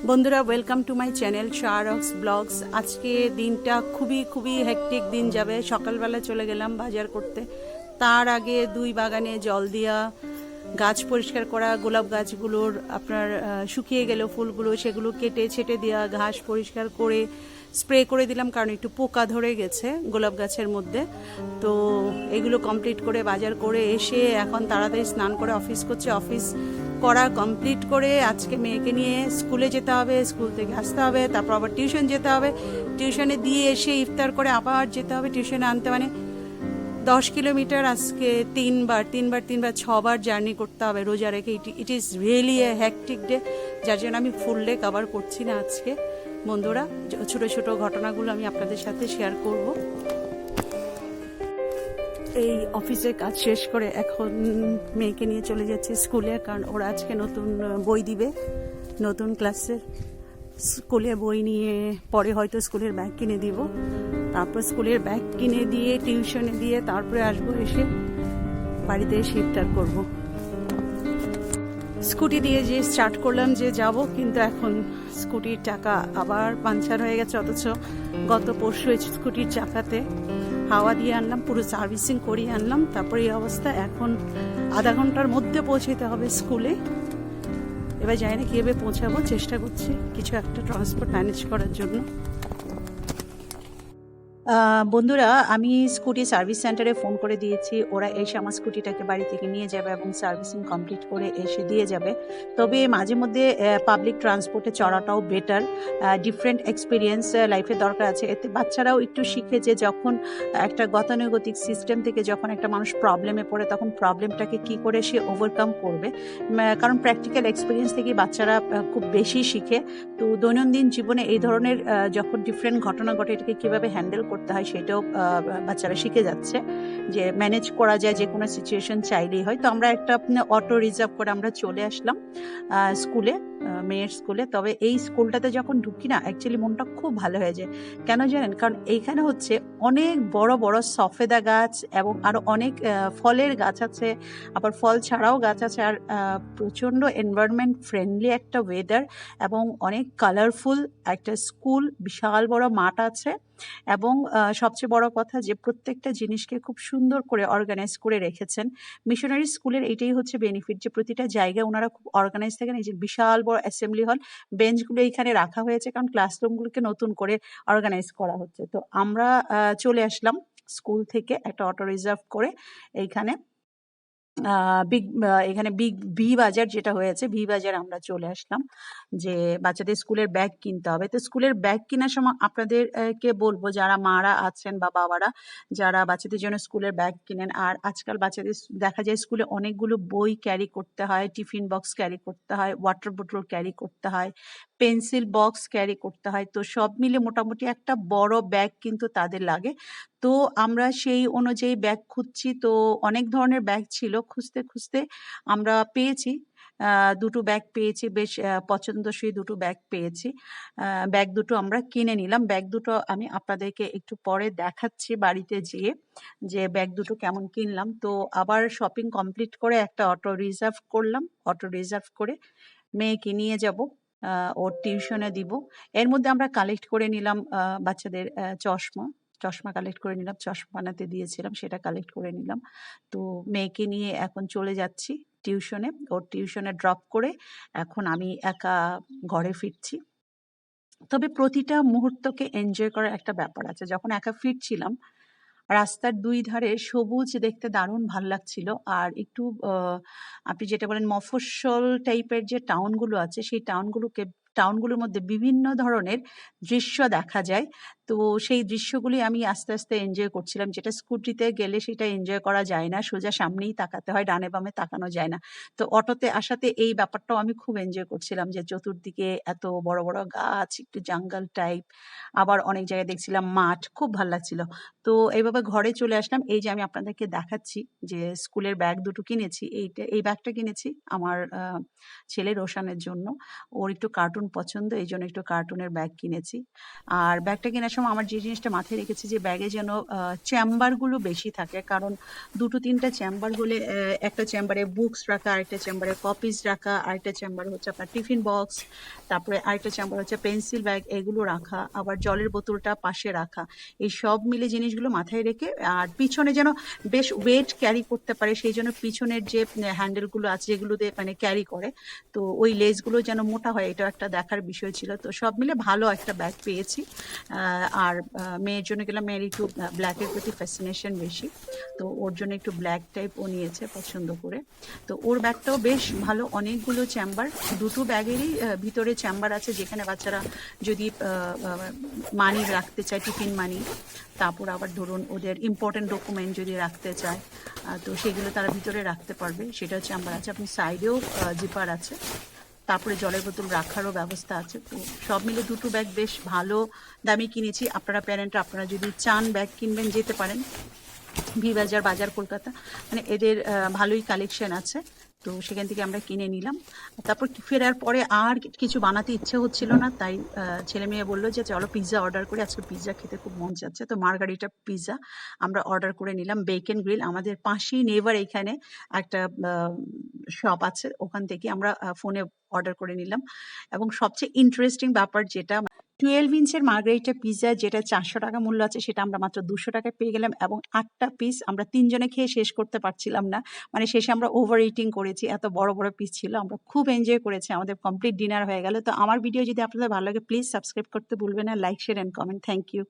বন্ধুরা, welcome to my channel শাহরক্স vlogs. আজকে দিনটা খুবই হেকটিক দিন যাবে। সকালবেলা চলে গেলাম বাজার করতে। তার আগে দুই বাগানে জল দেওয়া, গাছ পরিষ্কার করা, গোলাপ গাছগুলোর আপনার শুকিয়ে গেল ফুলগুলো, সেগুলো কেটে ছেটে দেওয়া, ঘাস পরিষ্কার করে স্প্রে করে দিলাম কারণ একটু পোকা ধরে গেছে গোলাপ গাছের মধ্যে। তো এগুলো কমপ্লিট করে বাজার করে এসে এখন তাড়াতাড়ি স্নান করে অফিস করছে। অফিস করা কমপ্লিট করে আজকে মেয়েকে নিয়ে স্কুলে যেতে হবে, স্কুল থেকে আসতে হবে, তারপর আবার টিউশন যেতে হবে, টিউশনে দিয়ে এসে ইফতার করে আবার যেতে হবে টিউশনে আনতে। মানে 10 কিলোমিটার আজকে তিনবার 6বার জার্নি করতে হবে রোজা রেখে। It is really A hectic day, যার জন্য আমি ফুল ডে কভার করছি না আজকে। বন্ধুরা, ছোট ছোট ঘটনাগুলো আমি আপনাদের সাথে শেয়ার করব। এই অফিসের কাজ শেষ করে এখন মেয়েকে নিয়ে চলে যাচ্ছে স্কুলে, কারণ ওরা আজকে নতুন বই দিবে, নতুন ক্লাসের স্কুলের বই নিয়ে পরে হয়তো স্কুলের ব্যাগ কিনে দিব। তারপর স্কুলের ব্যাগ কিনে দিয়ে টিউশনে দিয়ে তারপরে আসবো, এসে বাড়িতে এসে ইফতার করবো। স্কুটি দিয়ে যে স্টার্ট করলাম যে যাব, কিন্তু এখন স্কুটির চাকা আবার পাংচার হয়ে গেছে। অথচ গত পরশু স্কুটির চাকাতে হাওয়া দিয়ে আনলাম, পুরো সার্ভিসিং করিয়ে আনলাম। তারপরে এই অবস্থা, এখন আধা ঘন্টার মধ্যে পৌঁছতে হবে স্কুলে। এবার জানি না কীভাবে পৌঁছাবো, চেষ্টা করছি কিছু একটা ট্রান্সপোর্ট ম্যানেজ করার জন্য। বন্ধুরা, আমি স্কুটি সার্ভিস সেন্টারে ফোন করে দিয়েছি, ওরা এসে আমার স্কুটিটাকে বাড়ি থেকে নিয়ে যাবে এবং সার্ভিসিং কমপ্লিট করে এসে দিয়ে যাবে। তবে মাঝে মধ্যে পাবলিক ট্রান্সপোর্টে চড়াটাও বেটার, ডিফারেন্ট এক্সপিরিয়েন্স লাইফে দরকার আছে। এতে বাচ্চারাও একটু শিখে যে যখন একটা গতানুগতিক সিস্টেম থেকে যখন একটা মানুষ প্রবলেমে পড়ে, তখন প্রবলেমটাকে কি করে সে ওভারকাম করবে। কারণ প্র্যাকটিক্যাল এক্সপিরিয়েন্স থেকে বাচ্চারা খুব বেশি শিখে। তো দৈনন্দিন জীবনে এই ধরনের যখন ডিফারেন্ট ঘটনা ঘটে, এটাকে কীভাবে হ্যান্ডেল করতে হয় সেটাও বাচ্চারা শিখে যাচ্ছে, যে ম্যানেজ করা যায় যে কোনো সিচুয়েশন চাইলেই হয়। তো আমরা একটা অটো রিজার্ভ করে আমরা চলে আসলাম স্কুলে, মেয়ের স্কুলে। তবে এই স্কুলটাতে যখন ঢুকি না, অ্যাকচুয়ালি মনটা খুব ভালো হয়ে যায়। কেন জানেন? কারণ এইখানে হচ্ছে অনেক বড় বড় সফেদা গাছ এবং আরও অনেক ফলের গাছ আছে, আবার ফল ছাড়াও গাছ আছে। আর প্রচণ্ড এনভায়রনমেন্ট ফ্রেন্ডলি একটা ওয়েদার এবং অনেক কালারফুল একটা স্কুল, বিশাল বড় মাঠ আছে। এবং সবচেয়ে বড় কথা যে প্রত্যেকটা জিনিসকে খুব সুন্দর করে অর্গানাইজ করে রেখেছেন। মিশনারি স্কুলের এইটাই হচ্ছে বেনিফিট, যে প্রতিটা জায়গায় ওনারা খুব অর্গানাইজ থাকেন। এই যে বিশাল বড় অ্যাসেম্বলি হল, বেঞ্চগুলো এইখানে রাখা হয়েছে কারণ ক্লাসরুমগুলোকে নতুন করে অর্গানাইজ করা হচ্ছে। তো আমরা চলে আসলাম স্কুল থেকে একটা অটো রিজার্ভ করে এইখানে এখানে বিগ ভি বাজার যেটা হয়েছে, ভি বাজার আমরা চলে আসলাম, যে বাচ্চাদের স্কুলের ব্যাগ কিনতে হবে। তো স্কুলের ব্যাগ কেনার সময় আপনাদের কে বলবো, যারা মারা আছেন বা বাবারা যারা বাচ্চাদের জন্য স্কুলের ব্যাগ কিনেন, আর আজকাল বাচ্চাদের দেখা যায় স্কুলে অনেকগুলো বই ক্যারি করতে হয়, টিফিন বক্স ক্যারি করতে হয়, ওয়াটার বোতল ক্যারি করতে হয়, পেন্সিল বক্স ক্যারি করতে হয়। তো সব মিলে মোটামুটি একটা বড় ব্যাগ কিন্তু তাদের লাগে। তো আমরা সেই অনুযায়ী ব্যাগ খুঁজছি। তো অনেক ধরনের ব্যাগ ছিল, খুঁজতে খুঁজতে আমরা পেয়েছি, দুটো ব্যাগ পেয়েছি, বেশ পছন্দসই দুটো ব্যাগ পেয়েছি। ব্যাগ দুটো আমরা কিনে নিলাম। ব্যাগ দুটো আমি আপনাদেরকে একটু পরে দেখাচ্ছি বাড়িতে যেয়ে, যে ব্যাগ দুটো কেমন কিনলাম। তো আবার শপিং কমপ্লিট করে একটা অটো রিজার্ভ করলাম। অটো রিজার্ভ করে মেয়েকে নিয়ে যাব, ওর টিউশনে দিব। এর মধ্যে আমরা কালেক্ট করে নিলাম বাচ্চাদের চশমা চশমা কালেক্ট করে নিলাম, চশমা বানাতে দিয়েছিলাম সেটা কালেক্ট করে নিলাম। তো মেয়েকে নিয়ে এখন চলে যাচ্ছি টিউশনে। ওর টিউশনে ড্রপ করে এখন আমি একা ঘরে ফিরছি। তবে প্রতিটা মুহূর্তকে এনজয় করার একটা ব্যাপার আছে। যখন একা ফিরছিলাম, রাস্তার দুই ধারে সবুজ দেখতে দারুণ ভাল লাগছিল। আর একটু আপনি যেটা বলেন মফস্বল টাইপের যে টাউনগুলো আছে, সেই টাউনগুলোর মধ্যে বিভিন্ন ধরনের দৃশ্য দেখা যায়। তো সেই দৃশ্যগুলি আমি আস্তে আস্তে এনজয় করছিলাম, যেটা স্কুটিতে গেলে সেটা এনজয় করা যায় না, সোজা সামনেই তাকাতে হয়, ডানে বামে তাকানো যায় না। তো অটোতে আসাতে এই ব্যাপারটাও আমি খুব এনজয় করছিলাম, যে চতুর্দিকে এত বড় বড় গাছ, একটু জঙ্গল টাইপ, আবার অনেক জায়গায় দেখছিলাম মাঠ, খুব ভাল লাগছিল। তো তো এইভাবে ঘরে চলে আসলাম। এই যে আমি আপনাদেরকে দেখাচ্ছি যে স্কুলের ব্যাগ দুটো কিনেছি। এই ব্যাগটা কিনেছি আমার ছেলে রোশানের জন্য। ওর একটু কার্টুন পছন্দ, এইজন্য একটু কার্টুনের ব্যাগ কিনেছি। আর ব্যাগটা কেনার সময় আমার যে জিনিসটা মাথায় রেখেছি যে ব্যাগে যেন চেম্বারগুলো বেশি থাকে। কারণ ২-৩ টা চেম্বার হলে একটা চেম্বারে বুকস রাখা, আরেকটা চেম্বারে কপিস রাখা, আরেকটা চেম্বারে হচ্ছে আপনার টিফিন বক্স, তারপরে আরেকটা চেম্বার হচ্ছে পেন্সিল ব্যাগ, এগুলো রাখা, আবার জলের বোতলটা পাশে রাখা। এই সব মিলে জিনিসগুলো মাথায় রেখে আর পিছনে যেন বেশ ওয়েট ক্যারি করতে পারে, সেই জন্য পিছনের যে হ্যান্ডেলগুলো আছে যেগুলো দিয়ে মানে ক্যারি করে, তো ওই লেসগুলো যেন মোটা হয়, এটাও একটা দেখার বিষয় ছিল। তো সব মিলে ভালো একটা ব্যাগ পেয়েছি। আর মেয়ের জন্য গেলাম, মেয়ের একটু ব্ল্যাকের প্রতি ফ্যাসিনেশন বেশি, তো ওর জন্য একটু ব্ল্যাক টাইপ ও নিয়েছে পছন্দ করে। তো ওর ব্যাগটাও বেশ ভালো, অনেকগুলো চেম্বার, দুটো ব্যাগেরই ভিতরে চেম্বার আছে যেখানে বাচ্চারা যদি মানি রাখতে চায়, টিফিন মানি, তারপর আবার ধরুন ওদের ইম্পর্টেন্ট ডকুমেন্ট যদি রাখতে চায়, তো সেগুলো তারা ভিতরে রাখতে পারবে, সেটা চেম্বার আছে। আপনি সাইডেও জিপার আছে, তারপরে জলের বোতল রাখারও ব্যবস্থা আছে। তো সব মিলে দুটো ব্যাগ বেশ ভালো দামে কিনেছি। আপনারা প্যারেন্টরা আপনারা যদি চান ব্যাগ কিনবেন, যেতে পারেন ভি বাজার, বাজার কলকাতা, মানে এদের ভালোই কালেকশন আছে। তো সেখান থেকে আমরা কিনে নিলাম। তারপর ফেরার পরে আর কিছু বানাতে ইচ্ছে হচ্ছিল না, তাই ছেলে মেয়ে বললো যে চলো পিৎজা অর্ডার করে, আজকে পিৎজা খেতে খুব মন চাচ্ছে। তো মার্গারিটা পিৎজা আমরা অর্ডার করে নিলাম। বেকন গ্রিল আমাদের পাশেই নেবার এখানে একটা শপ আছে, ওখান থেকে আমরা ফোনে অর্ডার করে নিলাম। এবং সবচেয়ে ইন্টারেস্টিং ব্যাপার যেটা, 12 ইঞ্চের মার্গারিটা পিৎজা যেটা 400 টাকা মূল্য আছে, সেটা আমরা মাত্র 200 টাকায় পেয়ে গেলাম। এবং 8টা পিস আমরা 3 জনে খেয়ে শেষ করতে পারছিলাম না, মানে শেষে আমরা ওভার ইটিং করেছি, এত বড় বড় পিস ছিল। আমরা খুব এনজয় করেছি, আমাদের কমপ্লিট ডিনার হয়ে গেল। তো আমার ভিডিও যদি আপনাদের ভালো লাগে প্লিজ সাবস্ক্রাইব করতে ভুলবেন না, like share and comment. Thank you.